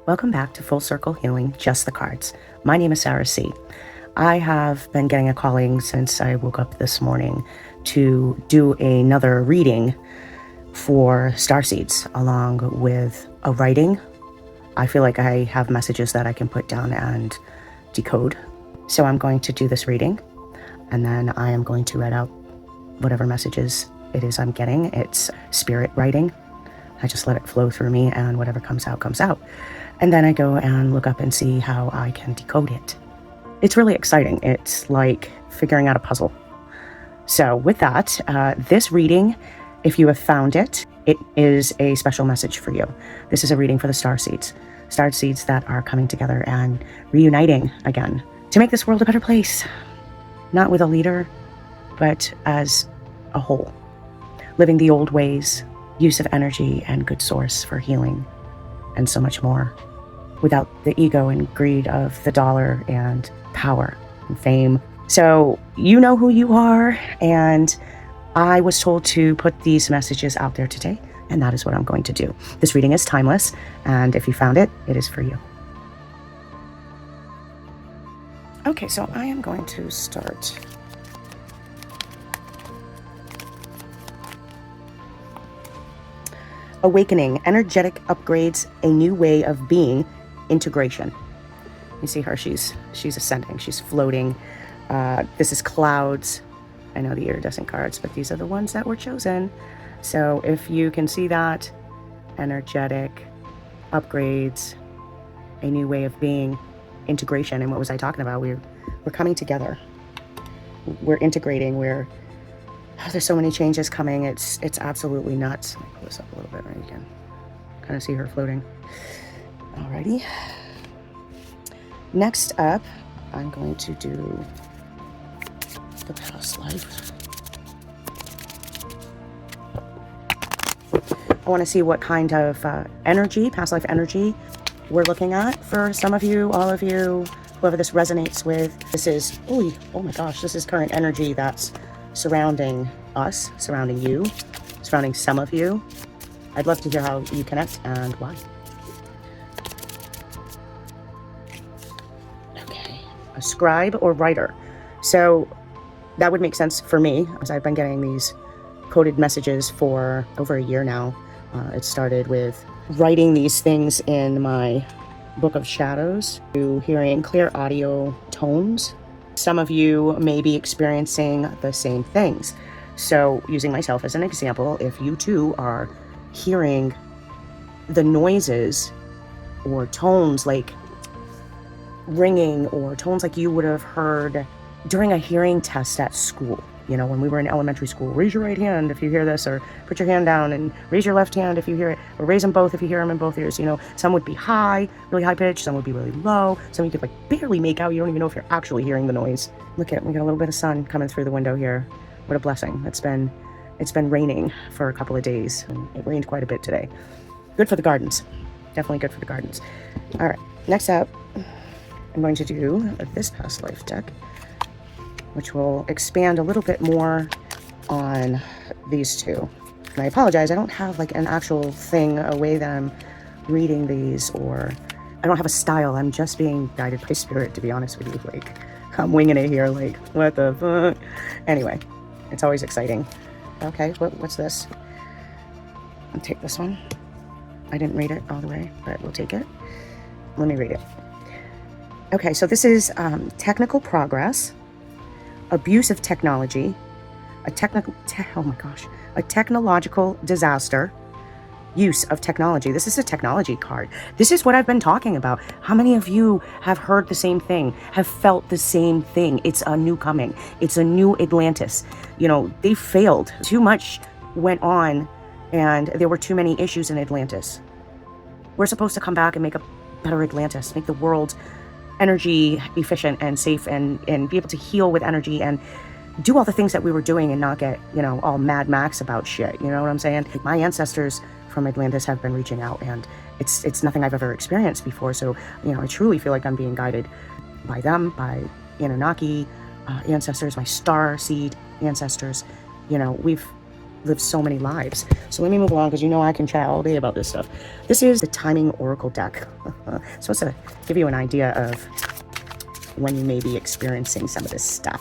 Welcome back to Full Circle Healing, Just the Cards. My name is Starseed. I have been getting a calling since I woke up this morning to do another reading for Starseeds along with a writing. I feel like I have messages that I can put down and decode. So I'm going to do this reading, and then I am going to read out whatever messages it is I'm getting. It's spirit writing. I just let it flow through me, and whatever comes out, comes out. And then I go and look up and see how I can decode it. It's really exciting. It's like figuring out a puzzle. So with that, this reading, if you have found it, it is a special message for you. This is a reading for the Starseeds that are coming together and reuniting again to make this world a better place. Not with a leader, but as a whole. Living the old ways, use of energy and good source for healing, and so much more, without the ego and greed of the dollar and power and fame. So you know who you are, and I was told to put these messages out there today, and that is what I'm going to do. This reading is timeless, and if you found it, it is for you. Okay, so I am going to start. Awakening, energetic upgrades, a new way of being, integration. You see her, she's ascending, she's floating. This is clouds. I know the iridescent cards, but these are the ones that were chosen. So if you can see that, energetic upgrades, a new way of being, integration. And what was I talking about? We're coming together. We're integrating. There's so many changes coming. It's absolutely nuts. Let me pull this up a little bit, right? You can kind of see her floating. Alrighty. Next up, I'm going to do the past life. I want to see what kind of energy, past life energy, we're looking at for some of you, all of you, whoever this resonates with. This is, oh my gosh, this is current energy that's surrounding us, surrounding you, surrounding some of you. I'd love to hear how you connect and why. Okay, a scribe or writer. So that would make sense for me, as I've been getting these coded messages for over a year now. It started with writing these things in my book of shadows to hearing clear audio tones. Some of you may be experiencing the same things. So using myself as an example, if you too are hearing the noises or tones like ringing or tones like you would have heard during a hearing test at school, you know, when we were in elementary school, raise your right hand if you hear this, or put your hand down and raise your left hand if you hear it, or raise them both if you hear them in both ears. You know, some would be high, really high pitched, some would be really low, some you could like barely make out. You don't even know if you're actually hearing the noise. Look at, we got a little bit of sun coming through the window here. What a blessing. It's been raining for a couple of days, and it rained quite a bit today. Good for the gardens. Definitely good for the gardens. All right, next up, I'm going to do this past life deck, which will expand a little bit more on these two. And I apologize, I don't have like an actual thing, a way that I'm reading these, or I don't have a style. I'm just being guided by spirit, to be honest with you. Like, I'm winging it here, like, what the fuck? Anyway, it's always exciting. Okay, what's this? I'll take this one. I didn't read it all the way, but we'll take it. Let me read it. Okay, so this is technical progress, abuse of technology, a technological disaster, use of technology. This is a technology card. This is what I've been talking about. How many of you have heard the same thing, have felt the same thing? It's a new coming. It's a new Atlantis. You know, they failed. Too much went on, and there were too many issues in Atlantis. We're supposed to come back and make a better Atlantis, make the world energy efficient and safe, and be able to heal with energy and do all the things that we were doing and not get, you know, all Mad Max about shit. You know what I'm saying? My ancestors from Atlantis have been reaching out, and it's nothing I've ever experienced before. So, you know, I truly feel like I'm being guided by them, by Anunnaki ancestors, my Starseed ancestors. You know, we've live so many lives. So let me move along, because you know I can chat all day about this stuff. This is the timing oracle deck. Supposed to give you an idea of when you may be experiencing some of this stuff.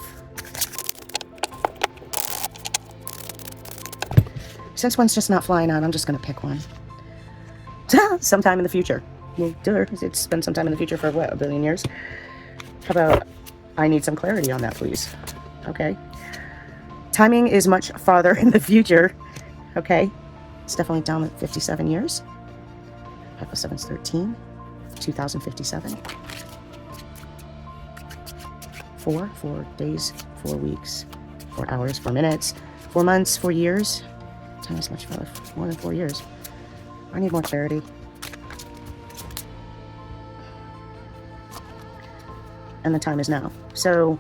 Since one's just not flying out, I'm just going to pick one. Sometime in the future. Well, it's been sometime in the future for what, 1 billion years? How about I need some clarity on that, please? Okay. Timing is much farther in the future. Okay. It's definitely down at 57 years. 5 plus 7 is 13. 2057. 4 days, 4 weeks, 4 hours, 4 minutes, 4 months, 4 years. Time is much farther, more than 4 years. I need more clarity. And the time is now. So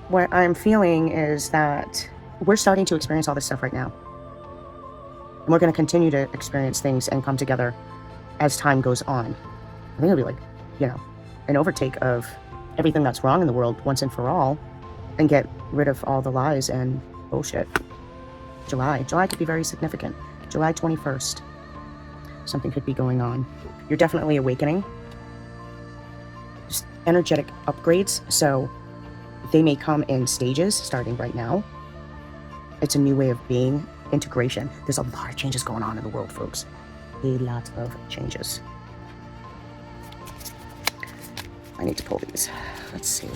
what I'm feeling is that we're starting to experience all this stuff right now. And we're going to continue to experience things and come together as time goes on. I think it'll be like, you know, an overtake of everything that's wrong in the world once and for all, and get rid of all the lies and bullshit. July could be very significant. July 21st. Something could be going on. You're definitely awakening. Just energetic upgrades. So they may come in stages starting right now. It's a new way of being. Integration. There's a lot of changes going on in the world, folks. A lot of changes. I need to pull these. Let's see.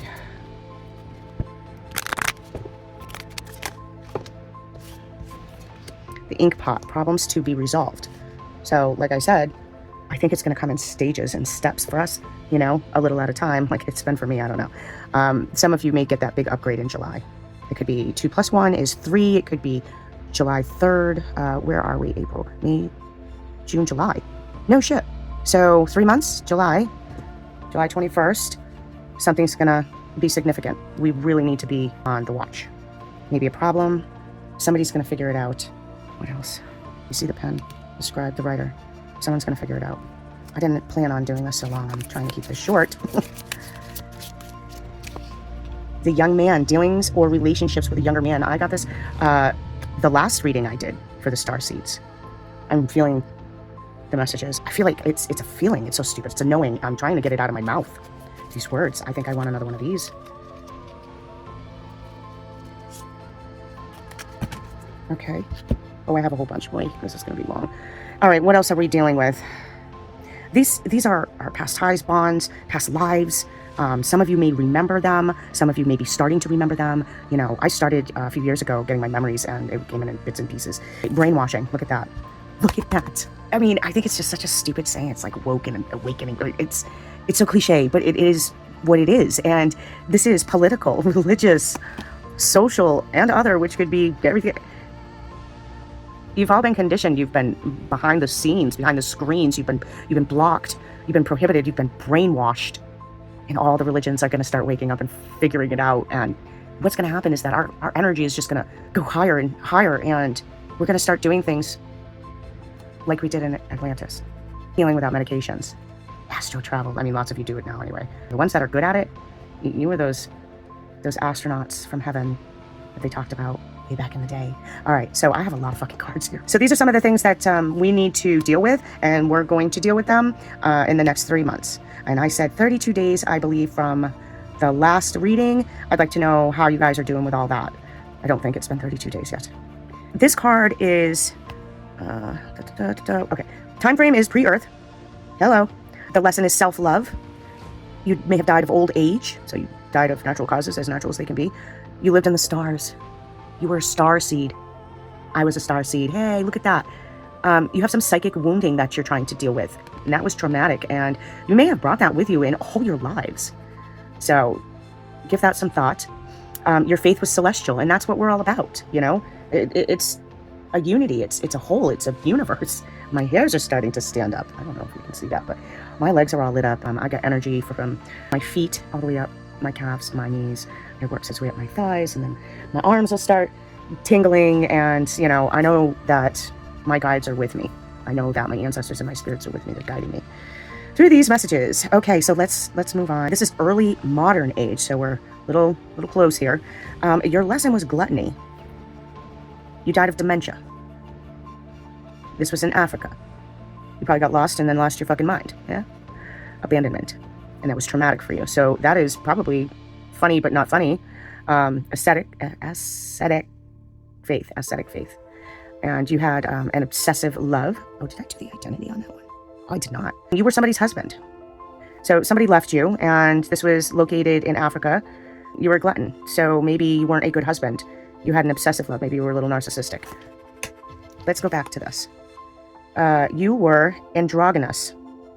The Inkpot. Problems to be resolved. So, like I said, I think it's going to come in stages and steps for us, you know, a little at a time, like it's been for me. I don't know. Some of you may get that big upgrade in July. It could be 2 plus 1 is 3. It could be July 3rd. Where are we? April, May, June, July. No shit. So 3 months, July 21st, something's going to be significant. We really need to be on the watch. Maybe a problem. Somebody's going to figure it out. What else? You see the pen, the scribe, the writer. Someone's going to figure it out. I didn't plan on doing this so long. I'm trying to keep this short. The young man, dealings or relationships with a younger man. I got this the last reading I did for the Starseeds. I'm feeling the messages. I feel like it's a feeling. It's so stupid. It's a knowing. I'm trying to get it out of my mouth. These words. I think I want another one of these. Okay. Oh, I have a whole bunch more. This is going to be long. All right. What else are we dealing with? These are our past ties, bonds, past lives. Some of you may remember them. Some of you may be starting to remember them. You know, I started a few years ago getting my memories, and it came in bits and pieces. Brainwashing. Look at that. Look at that. I mean, I think it's just such a stupid saying. It's like woke and awakening. It's so cliche, but it is what it is. And this is political, religious, social, and other, which could be everything. You've all been conditioned. You've been behind the scenes, behind the screens. You've been blocked. You've been prohibited. You've been brainwashed. And all the religions are going to start waking up and figuring it out. And what's going to happen is that our energy is just going to go higher and higher. And we're going to start doing things like we did in Atlantis. Healing without medications. Astral travel. I mean, lots of you do it now anyway. The ones that are good at it, you were those astronauts from heaven that they talked about way back in the day. All right, so I have a lot of fucking cards here. So these are some of the things that we need to deal with, and we're going to deal with them in the next 3 months. And I said 32 days, I believe, from the last reading. I'd like to know how you guys are doing with all that. I don't think it's been 32 days yet. This card is, okay. Time frame is pre-Earth. Hello. The lesson is self-love. You may have died of old age, so you died of natural causes, as natural as they can be. You lived in the stars. You were a starseed. I was a starseed. Hey, look at that. You have some psychic wounding that you're trying to deal with. And that was traumatic. And you may have brought that with you in all your lives. So give that some thought. Your faith was celestial. And that's what we're all about. You know, it's a unity. It's a whole. It's a universe. My hairs are starting to stand up. I don't know if you can see that, but my legs are all lit up. I got energy from my feet all the way up my calves, my knees. It works its way up my thighs, and then my arms will start tingling. And, you know, I know that my guides are with me. I know that my ancestors and my spirits are with me. They're guiding me through these messages. Okay, so let's move on. This is early modern age, so we're little close here. Your lesson was gluttony. You died of dementia. This was in Africa. You probably got lost and then lost your fucking mind. Yeah? Abandonment. And that was traumatic for you. So that is probably funny, but not funny. Ascetic faith. And you had an obsessive love. Oh, did I do the identity on that one? Oh, I did not. You were somebody's husband. So somebody left you, and this was located in Africa. You were a glutton. So maybe you weren't a good husband. You had an obsessive love. Maybe you were a little narcissistic. Let's go back to this. You were androgynous.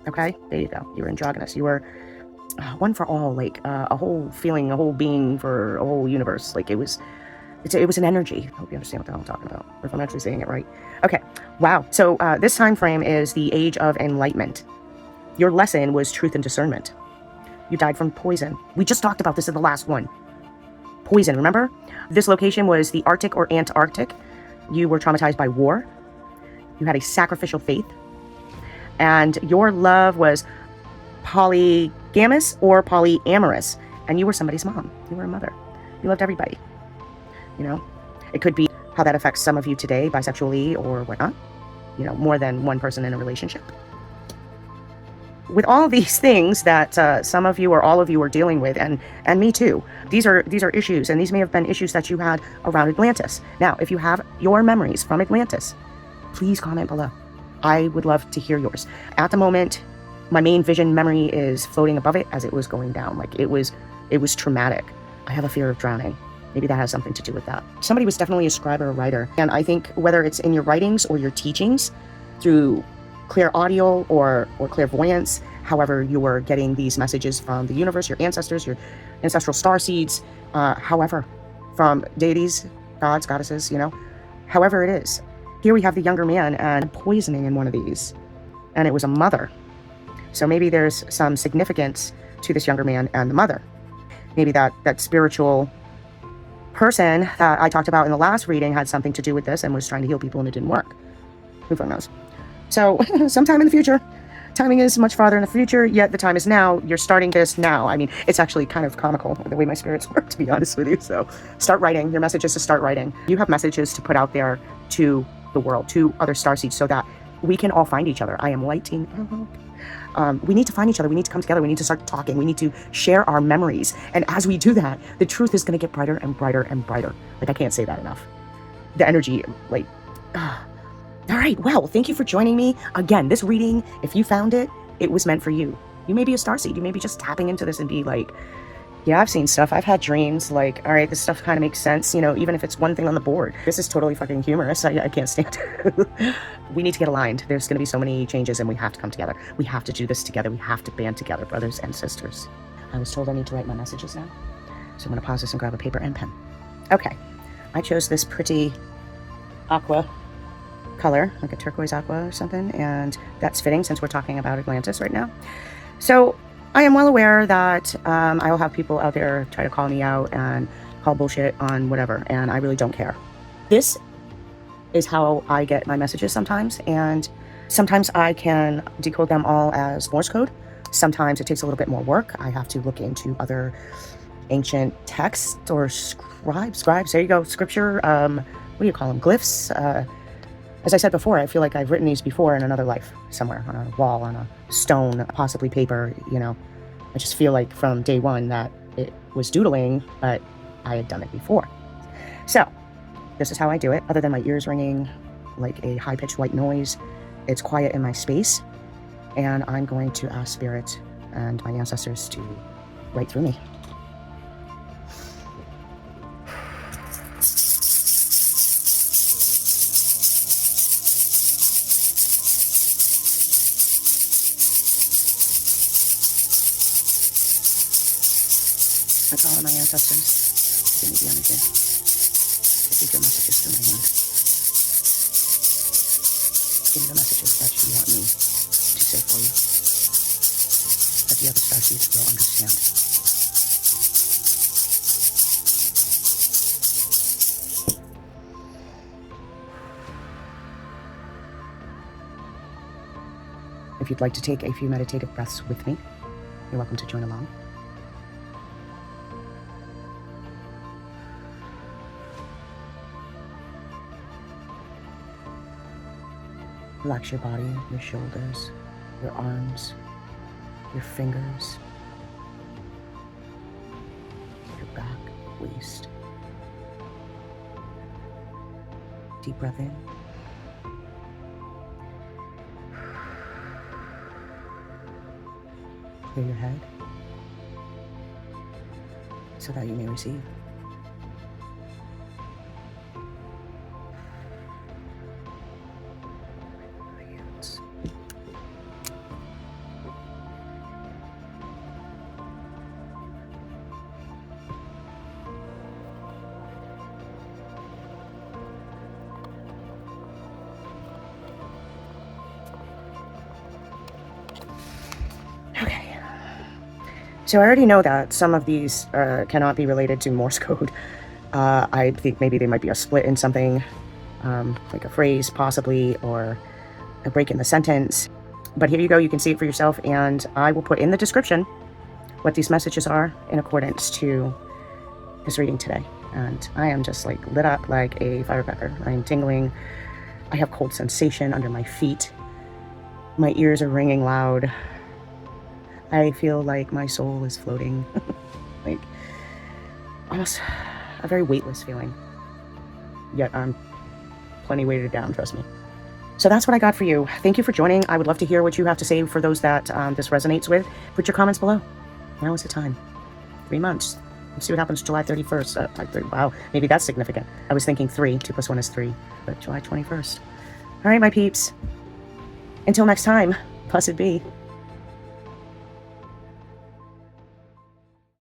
Okay? There you go. You were androgynous. You were one for all, like a whole feeling, a whole being for a whole universe. Like it was an energy. I hope you understand what the hell I'm talking about, or if I'm actually saying it right. Okay. Wow. So this time frame is the age of enlightenment. Your lesson was truth and discernment. You died from poison. We just talked about this in the last one. Poison, remember? This location was the Arctic or Antarctic. You were traumatized by war. You had a sacrificial faith. And your love was polygamous or polyamorous. And you were somebody's mom. You were a mother. You loved everybody. You know? It could be how that affects some of you today, bisexually or whatnot. You know, more than one person in a relationship. With all these things that some of you or all of you are dealing with, and me too, these are issues, and these may have been issues that you had around Atlantis. Now, if you have your memories from Atlantis, please comment below. I would love to hear yours. At the moment, my main vision memory is floating above it as it was going down. Like it was traumatic. I have a fear of drowning. Maybe that has something to do with that. Somebody was definitely a scribe or a writer, and I think whether it's in your writings or your teachings through clear audio or clairvoyance, however you were getting these messages from the universe, your ancestors, your ancestral star seeds, however, from deities, gods, goddesses, you know, however it is. Here we have the younger man and poisoning in one of these, and it was a mother. So maybe there's some significance to this younger man and the mother. Maybe that spiritual person that I talked about in the last reading had something to do with this and was trying to heal people and it didn't work. Who fucking knows? So sometime in the future, timing is much farther in the future, yet the time is now. You're starting this now. I mean, it's actually kind of comical the way my spirits work, to be honest with you. So start writing. Your message is to start writing. You have messages to put out there to the world, to other starseeds, so that we can all find each other. I am lighting up. We need to find each other. We need to come together. We need to start talking. We need to share our memories. And as we do that, the truth is going to get brighter and brighter and brighter. Like, I can't say that enough. The energy, like... All right, well, thank you for joining me. Again, this reading, if you found it, it was meant for you. You may be a starseed. You may be just tapping into this and be like, yeah, I've seen stuff. I've had dreams. Like, all right, this stuff kind of makes sense, you know, even if it's one thing on the board. This is totally fucking humorous. I can't stand it. We need to get aligned. There's going to be so many changes and we have to come together. We have to do this together. We have to band together, brothers and sisters. I was told I need to write my messages now. So I'm going to pause this and grab a paper and pen. Okay. I chose this pretty aqua color, like a turquoise aqua or something, and that's fitting since we're talking about Atlantis right now. So I am well aware that I will have people out there try to call me out and call bullshit on whatever, and I really don't care. This is how I get my messages sometimes, and sometimes I can decode them all as Morse code. Sometimes it takes a little bit more work. I have to look into other ancient texts or scribes, there you go, scripture, what do you call them, glyphs? As I said before, I feel like I've written these before in another life, somewhere, on a wall, on a stone, possibly paper, you know. I just feel like from day one that it was doodling, but I had done it before. So, this is how I do it. Other than my ears ringing like a high-pitched white noise, it's quiet in my space, and I'm going to ask Spirit and my ancestors to write through me. I call on my ancestors to give me the energy. I take your messages through my hand. Give me the messages that you want me to say for you, that the other starseeds will understand. If you'd like to take a few meditative breaths with me, you're welcome to join along. Relax your body, your shoulders, your arms, your fingers, your back, waist. Deep breath in. Clear your head so that you may receive. Okay. So I already know that some of these cannot be related to Morse code. I think maybe they might be a split in something, like a phrase possibly, or a break in the sentence. But here you go, you can see it for yourself, and I will put in the description what these messages are in accordance to this reading today. And I am just like lit up like a firecracker. I am tingling. I have cold sensation under my feet. My ears are ringing loud. I feel like my soul is floating, like almost a very weightless feeling. Yet I'm plenty weighted down, trust me. So that's what I got for you. Thank you for joining. I would love to hear what you have to say for those that this resonates with. Put your comments below. Now is the time. 3 months. Let's see what happens July 31st. Wow, maybe that's significant. I was thinking 3. 2 + 1 is 3, but July 21st. All right, my peeps. Until next time, blessed be.